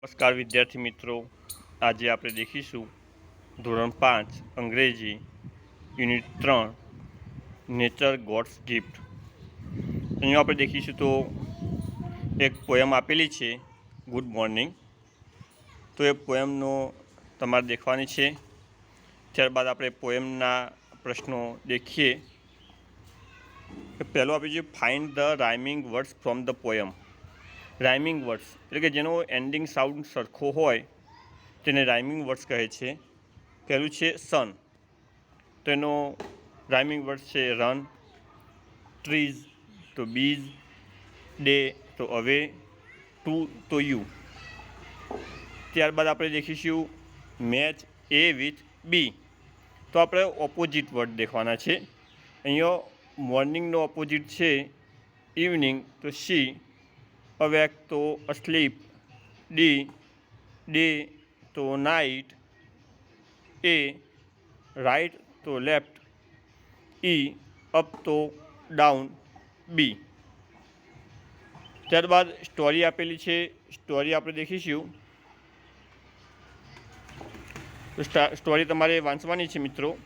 નમસ્કાર વિદ્યાર્થી મિત્રો, આજે આપણે દેખીશું ધોરણ 5 અંગ્રેજી યુનિટ 3 નેચર ગોડ્સ ગિફ્ટ। અહીંયા આપણે દેખીશું તો એક પોયમ આપેલી છે, ગુડ મોર્નિંગ। તો એ પોયમનો તમારે દેખવાની છે। ત્યારબાદ આપણે પોયમના પ્રશ્નો દેખીએ। પહેલો આપ્યું છે, find the rhyming words from the poem. Rhyming words એટલે કે જેનો એન્ડિંગ સાઉન્ડ સરખો હોય તેને રાઇમિંગ વર્ડ્સ કહે છે। પહેલું છે સન, તો એનો રાઇમિંગ વર્ડ્સ છે રન, ટ્રીઝ તો બીઝ, ડે તો અવે, ટુ તો યુ। ત્યારબાદ આપણે દેખીશું મેચ એ વિથ બી, તો આપણે ઓપોઝિટ વર્ડ દેખવાના છે। અહીંયા મોર્નિંગનો ઓપોઝિટ છે ઇવનિંગ, તો સી, અવેક તો અસ્લીપ, ડી, ડે તો નાઇટ, એ, રાઇટ તો લેફ્ટ, ઈ, અપ તો ડાઉન, બી। ત્યારબાદ સ્ટોરી આપેલી છે, સ્ટોરી આપણે દેખીશું। તો સ્ટોરી તમારે વાંચવાની છે મિત્રો।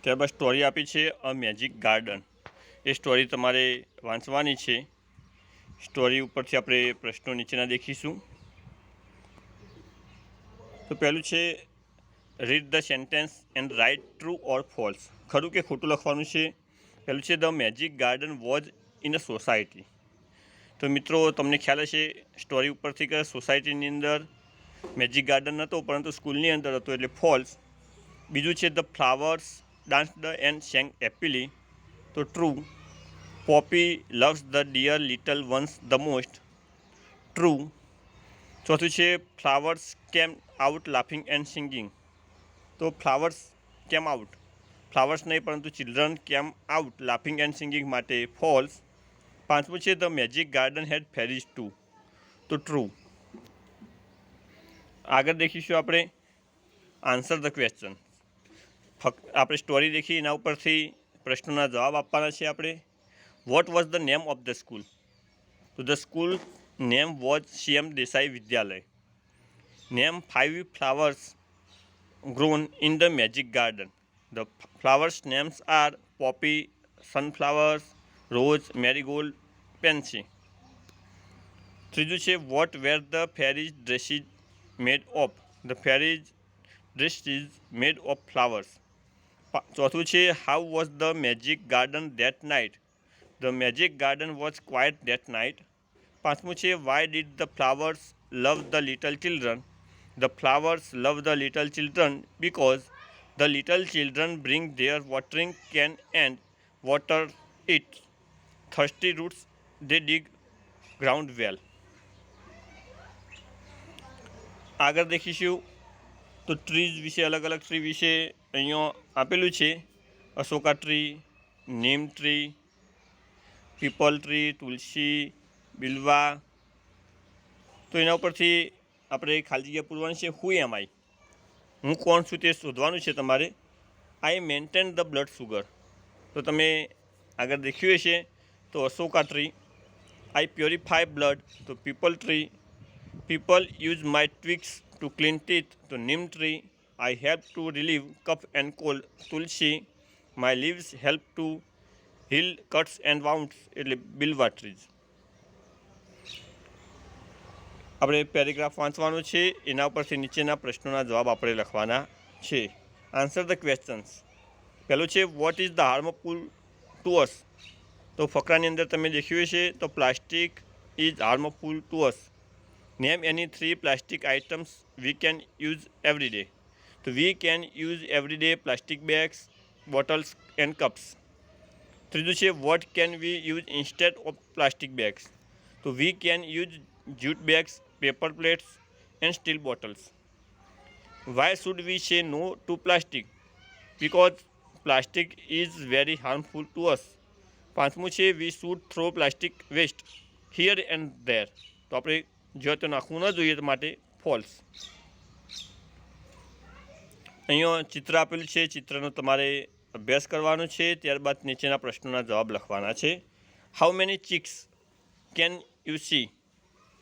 ત્યારબાદ સ્ટોરી આપી છે a magic garden, A story તમારે વાંચવાની છે। સ્ટોરી ઉપરથી આપણે પ્રશ્નો નીચેના દેખીશું। તો પહેલું છે read the sentence and write true or false, ખરું કે ખોટું લખવાનું છે। પહેલું છે the magic garden was in a society, તો મિત્રો તમને ખ્યાલ હશે સ્ટોરી ઉપરથી કે સોસાયટીની અંદર મેજિક ગાર્ડન નહોતો પરંતુ સ્કૂલની અંદર હતો, એટલે ફોલ્સ। બીજું છે the flowers danced and sang happily, તો true. Poppy loves the dear little ones the most, true. ચોથું છે flowers came out laughing and singing, તો ફ્લાવર્સ કેમ આઉટ, ફ્લાવર્સ નહીં પરંતુ children came out laughing and singing માટે false. પાંચમું છે the magic garden had fairies too, તો true. આગળ દેખીશું આપણે આન્સર ધ ક્વેશ્ચન। આપણે સ્ટોરી દેખી, એના ઉપરથી પ્રશ્નોના જવાબ આપવાના છે આપણે। Vote was the name of the school, તો the school name was CM Desai Vidyalaya. Name 5 flowers grown in the magic garden, the flowers names are poppy, sunflowers, rose, marigold, pansy। ત્રીજું છે what were the fairies dresses made of, the fairies dresses made of flowers। ચોથું છે how was the magic garden that night, the magic garden was quiet that night। પાંચમું છે why did the flowers love the little children, the flowers love the little children because the little children bring their watering can and water it thirsty roots they dig ground well। આગળ દેખીશું તો trees વિશે, અલગ અલગ tree વિશે અહીંયા આપેલું છે। Ashoka tree, નીમ tree, people tree, તુલસી, બિલ્વા। તો એના ઉપરથી આપણે ખાલી જગ્યા પૂરવાની છે હુ એમ આઈ, હું કોણ છું તે શોધવાનું છે તમારે। I maintain the blood sugar, તો તમે આગળ દેખ્યું હશે તો Ashoka tree. I purify blood, તો peepal tree. People use my twigs to clean teeth, તો neem tree. I help to relieve cough and cold, tulsi. My leaves help to heal cuts and wounds, એટલે bilva trees. આપણે પેરેગ્રાફ વાંચવાનો છે, એના ઉપરથી નીચેના પ્રશ્નોના જવાબ આપણે લખવાના છે। Answer the questions. પહેલું છે what is the harmful to us, તો ફકરાની અંદર તમે દેખ્યું હશે તો plastic is harmful to us. Name any 3 plastic items we can use every day, તો we can use every day plastic bags, bottles and cups. ત્રીજું છે what can we use instead of plastic bags, તો we can use jute bags, paper plates and steel bottles। Why should we say no to plastic? Because plastic is very harmful to us। પાંચમું છે we should throw plastic waste here and there, તો આપણે જો તો નાખવું ન જોઈએ તો માટે ફોલ્સ। અહીંયા ચિત્ર આપેલું છે, ચિત્રનો તમારે અભ્યાસ કરવાનો છે। ત્યારબાદ નીચેના પ્રશ્નોના જવાબ લખવાના છે। How many chicks can you see?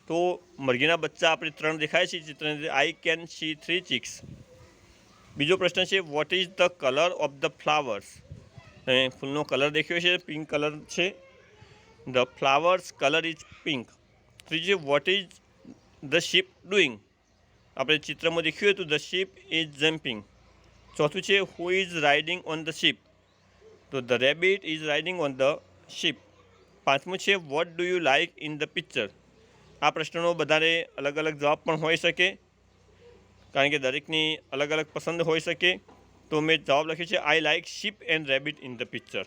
તો મરઘીના બચ્ચા આપણે 3 દેખાય છે ચિત્રની. I can see 3 chicks. બીજો પ્રશ્ન છે what is the colour of the flowers? ફૂલનો કલર દેખ્યો છે, પિંક કલર છે. The flowers colour is pink. ત્રીજું what is the sheep doing? આપણે ચિત્રમાં દેખ્યું હતું ધ શીપ ઇઝ જમ્પિંગ. ચોથું છે who is riding on the sheep? તો the rabbit is riding on the sheep. પાંચમું છે what do you like in the picture? આ પ્રશ્નનો બધાને અલગ અલગ જવાબ પણ હોઈ શકે, કારણ કે દરેકની અલગ અલગ પસંદ હોઈ શકે. તો મેં જવાબ લખ્યો છે I like sheep and rabbit in the picture.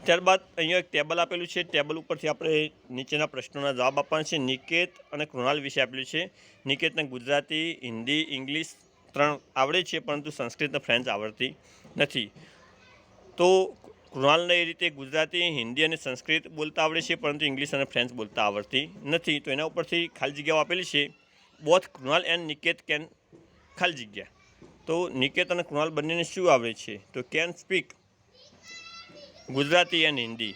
ત્યારબાદ અહીંયા એક ટેબલ આપેલું છે. ટેબલ ઉપરથી આપણે નીચેના પ્રશ્નોના જવાબ આપવાના છે. નિકેત અને કૃણાલ વિશે આપેલું છે. નિકેતને ગુજરાતી, હિન્દી, ઇંગ્લિશ 3 આવડે છે, પરંતુ સંસ્કૃત અને ફ્રેન્ચ આવડતી નથી. તો કૃણાલને એ રીતે ગુજરાતી, હિન્દી અને સંસ્કૃત બોલતા આવડે છે, પરંતુ ઇંગ્લિશ અને ફ્રેન્ચ બોલતા આવડતી નથી. તો એના ઉપરથી ખાલી જગ્યાઓ આપેલી છે. Both Krunal and Niket can ખાલી જગ્યા. તો નિકેત અને કૃણાલ બંનેને શું આવડે છે? તો can speak Gujarati and Hindi.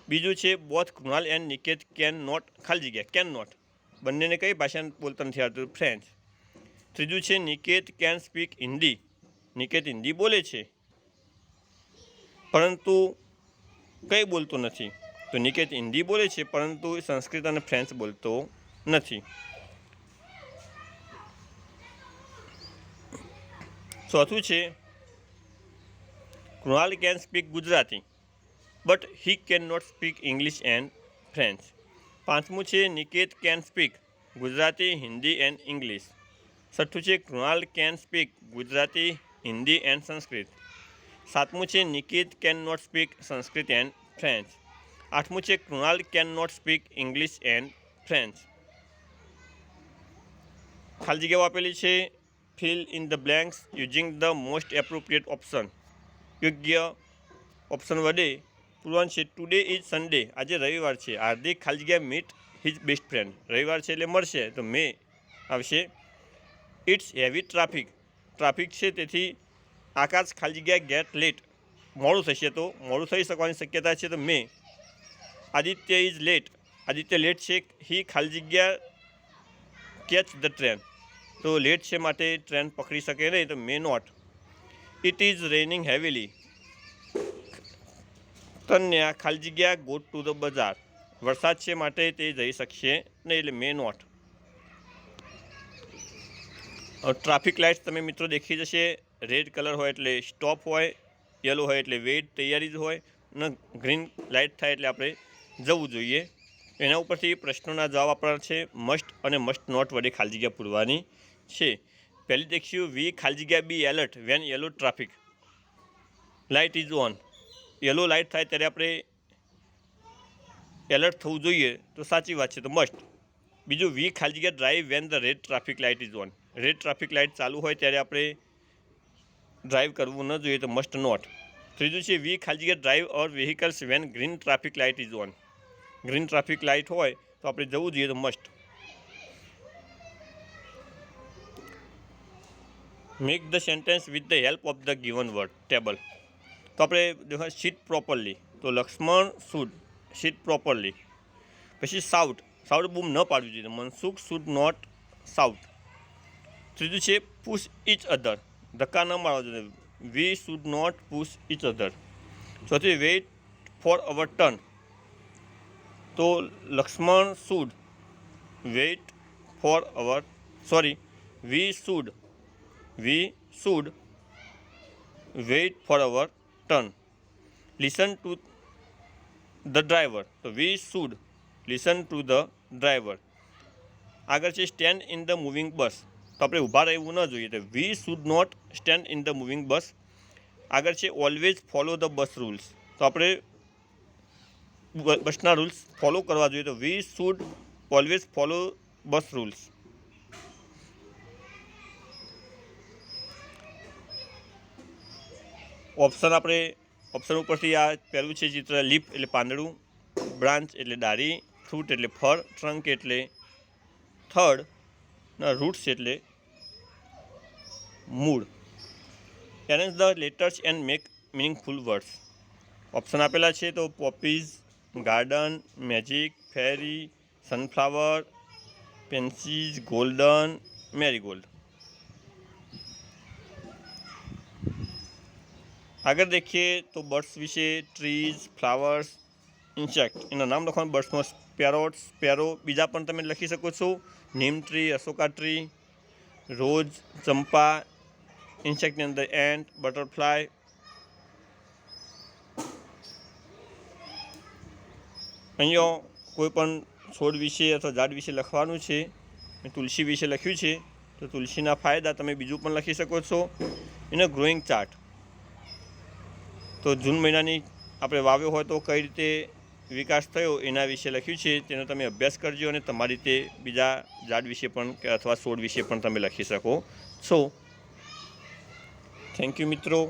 બીજું છે both Krunal and Niket can not ખાલી જગ્યા કેન નોટ. બંનેને કઈ ભાષા બોલતા નથી આવડતું? ફ્રેન્ચ. ત્રીજું છે નિકેત કેન સ્પીક હિન્દી. નિકેત હિન્દી બોલે છે, પરંતુ કંઈ બોલતો નથી. તો નિકેત હિન્દી બોલે છે, પરંતુ સંસ્કૃત અને ફ્રેન્ચ બોલતો નથી. ચોથું છે Krunal can speak Gujarati but he can not speak English and French. પાંચમું છે Niket can speak Gujarati, Hindi and English. છઠ્ઠું છે Krunal can speak Gujarati, Hindi and Sanskrit. સાતમું છે Niket can not speak Sanskrit and French. આઠમું છે Krunal can not speak English and French. ખાલી જગ્યાઓ આપેલી છે. Fill in the blanks using the most appropriate option. યોગ્ય ઓપ્શન વડે પૂરવાનું છે. Today is Sunday. આજે રવિવાર છે. હાર્દિક ખાલી જગ્યા મીટ હિઝ બેસ્ટ ફ્રેન્ડ. રવિવાર છે એટલે મળશે, તો મે આવશે. It's heavy traffic. ટ્રાફિક છે, તેથી આકાશ ખાલી જગ્યા ગેટ લેટ. મોડું થશે, તો મોડું થઈ શકવાની શક્યતા છે, તો may. Aditya is late. Aditya late છે. હી ખાલી જગ્યા કેચ ધ ટ્રેન. તો લેટ છે માટે ટ્રેન પકડી શકે નહીં, તો may not. It is raining heavily. કન્યા ખાલી જગ્યા ગો ટુ ધ બજાર. વરસાદ છે માટે તે જઈ શકશે નહીં, એટલે મે નોટ. ટ્રાફિક લાઇટ્સ તમે મિત્રો દેખી જશે. રેડ કલર હોય એટલે સ્ટોપ હોય, યલો હોય એટલે વેઇટ તૈયારી જ હોય, અને ગ્રીન લાઇટ થાય એટલે આપણે જવું જોઈએ. એના ઉપરથી પ્રશ્નોના જવાબ આપવાના છે. મસ્ટ અને મસ્ટ નોટ વડે ખાલી જગ્યા પૂરવાની છે. પહેલી દેખીશું વી ખાલી જગ્યા be alert when yellow traffic light is on. Yellow light થાય ત્યારે આપણે એલર્ટ થવું જોઈએ, તો સાચી વાત છે, તો મસ્ટ. બીજું વી ખાલી જગ્યા drive when the red traffic light is on. Red traffic light ચાલુ હોય ત્યારે આપણે ડ્રાઈવ કરવું ન જોઈએ, તો મસ્ટ નોટ. ત્રીજું છે વી ખાલી જગ્યા drive or vehicles when green traffic light is on. Green traffic light હોય તો આપણે જવું જોઈએ, તો must. Make the sentence with the help of the given word table. તો આપણે દેખાય સીટ પ્રોપરલી, તો લક્ષ્મણ શુડ સીટ પ્રોપરલી. પછી સાઉટ. સાઉટ બૂમ ન પાડવી જોઈએ, મનસુખ શુડ નોટ સાઉટ. ત્રીજું છે પુશ ઇચ અધર. ધક્કા ન મારવા જોઈએ, we should not push each other. ચોથી વેઇટ ફોર અવર ટર્ન. તો Lakshman should wait for our we should wait for our turn. Listen to the driver. તો we should listen to the driver. આગળ છે stand in the moving bus. તો આપણે ઊભા રહેવું ન જોઈએ, તો we should not stand in the moving bus. આગળ છે always follow the bus rules. તો આપણે બસના રૂલ્સ ફોલો કરવા જોઈએ, તો we should always follow bus rules. Option ઉપરથી આ પહેલું છે ચિત્ર. લીફ એટલે પાંદડું, બ્રાન્ચ એટલે ડાળી, ફ્રૂટ એટલે ફળ, ટ્રંક એટલે થડ, ના રૂટ્સ એટલે મૂળ. Arrange the letters and make meaningful words. Option આપેલા છે, તો પોપીઝ, ગાર્ડન, મેજિક, ફેરી, સનફ્લાવર, પેન્સીઝ, ગોલ્ડન, મેરીગોલ્ડ. આગળ देखिए तो बर्ड्स विषे ट्रीज, फ्लावर्स, इंसेक्ट એના નામ લખવાનું. બર્ડ્સમાં સ્પેરોટ, સ્પેરો, બીજા પણ તમે લખી શકો છો. નીમ ટ્રી, અશોકા ટ્રી, રોઝ, ચંપા. ઇન્સેક્ટની અંદર એન્ટ, બટરફ્લાય. અહીંયા કોઈ પણ છોડ વિશે અથવા ઝાડ વિશે લખવાનું છે. તુલસી વિશે લખ્યું છે તો તુલસીના ફાયદા તમે બીજું પણ લખી શકો છો. એનો ગ્રોઈંગ ચાર્ટ તો જૂન મહિનાની આપણે વાવ્યો હોય તો કઈ રીતે વિકાસ થયો એના વિશે લખ્યું છે. તેનો તમે અભ્યાસ કરજો અને તમારી રીતે બીજા ઝાડ વિશે પણ અથવા છોડ વિશે પણ તમે લખી શકો છો. થેન્ક યુ મિત્રો.